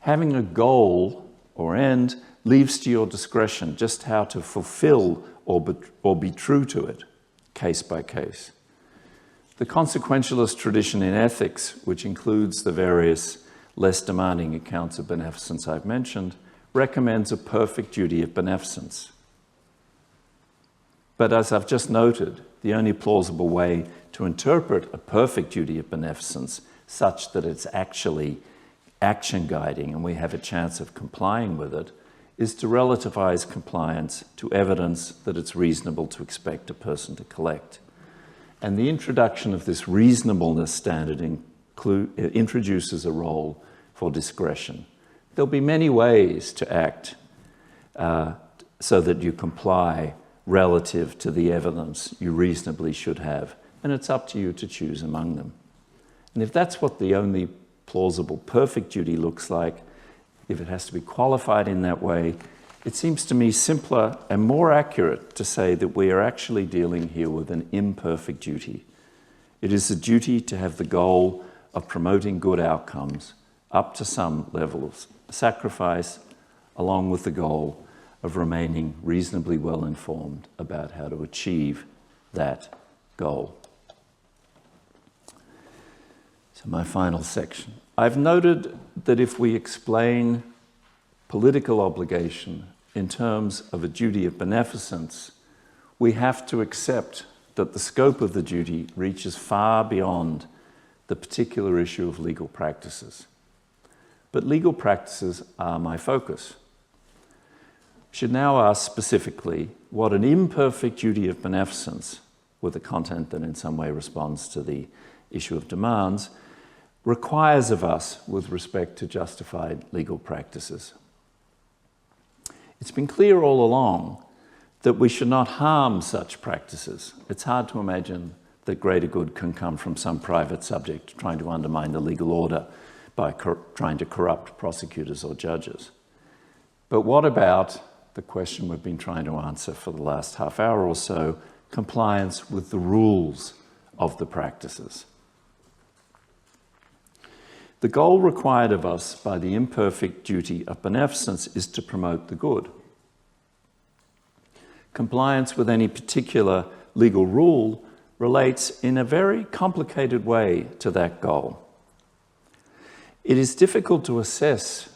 Having a goal or end leaves to your discretion just how to fulfill or be true to it, case by case. The consequentialist tradition in ethics, which includes the various less demanding accounts of beneficence I've mentioned, recommends a perfect duty of beneficence. But as I've just noted, the only plausible way to interpret a perfect duty of beneficence such that it's actually action guiding and we have a chance of complying with it is to relativize compliance to evidence that it's reasonable to expect a person to collect. And the introduction of this reasonableness standard introduces a role for discretion. There'll be many ways to act so that you comply relative to the evidence you reasonably should have, and it's up to you to choose among them. And if that's what the only plausible perfect duty looks like, if it has to be qualified in that way, It seems to me simpler and more accurate to say that we are actually dealing here with an imperfect duty. It is a duty to have the goal of promoting good outcomes up to some level of sacrifice, along with the goal of remaining reasonably well informed about how to achieve that goal. So my final section. I've noted that if we explain political obligation in terms of a duty of beneficence, we have to accept that the scope of the duty reaches far beyond the particular issue of legal practices. But legal practices are my focus. I should now ask specifically what an imperfect duty of beneficence, with a content that in some way responds to the issue of demands, requires of us with respect to justified legal practices. It's been clear all along that we should not harm such practices. It's hard to imagine that greater good can come from some private subject trying to undermine the legal order by trying to corrupt prosecutors or judges. But what about the question we've been trying to answer for the last half hour or so, compliance with the rules of the practices? The goal required of us by the imperfect duty of beneficence is to promote the good. Compliance with any particular legal rule relates in a very complicated way to that goal. It is difficult to assess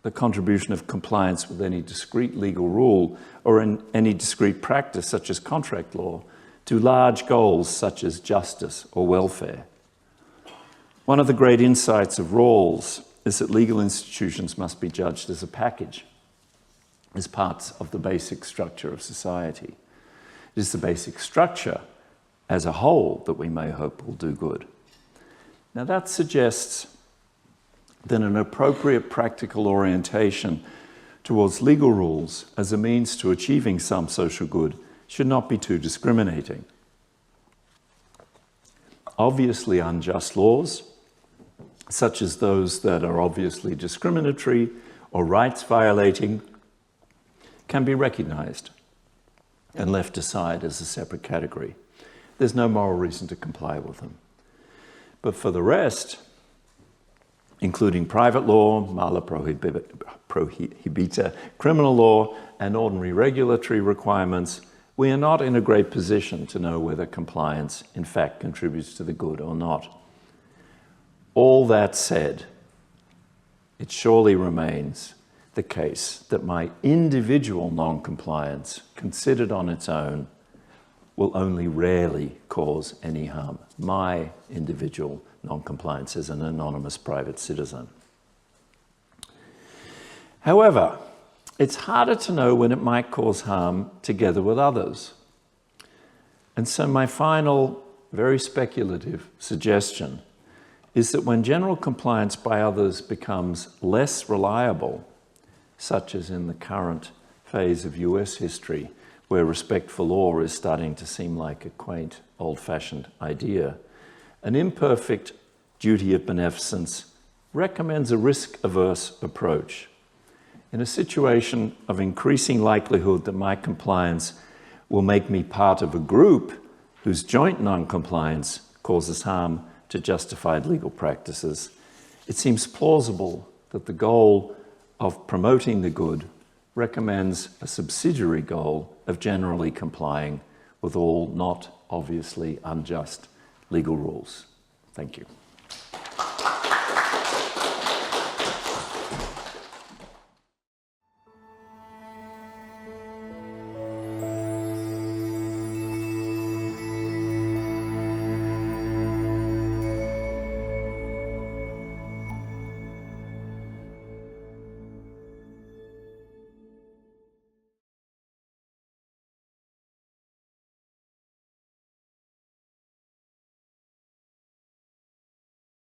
the contribution of compliance with any discrete legal rule or in any discrete practice, such as contract law, to large goals such as justice or welfare. One of the great insights of Rawls is that legal institutions must be judged as a package, as parts of the basic structure of society. It is the basic structure as a whole that we may hope will do good. Now that suggests that an appropriate practical orientation towards legal rules as a means to achieving some social good should not be too discriminating. Obviously unjust laws, such as those that are obviously discriminatory or rights violating, can be recognized and left aside as a separate category. There's no moral reason to comply with them. But for the rest, including private law, mala prohibita, criminal law, and ordinary regulatory requirements, we are not in a great position to know whether compliance in fact contributes to the good or not. All that said, it surely remains the case that my individual non-compliance, considered on its own, will only rarely cause any harm. My individual non-compliance as an anonymous private citizen. However, it's harder to know when it might cause harm together with others. And so my final, very speculative suggestion is that when general compliance by others becomes less reliable, such as in the current phase of US history, where respect for law is starting to seem like a quaint, old-fashioned idea, an imperfect duty of beneficence recommends a risk-averse approach. In a situation of increasing likelihood that my compliance will make me part of a group whose joint non-compliance causes harm to justified legal practices, it seems plausible that the goal of promoting the good recommends a subsidiary goal of generally complying with all not obviously unjust legal rules. Thank you.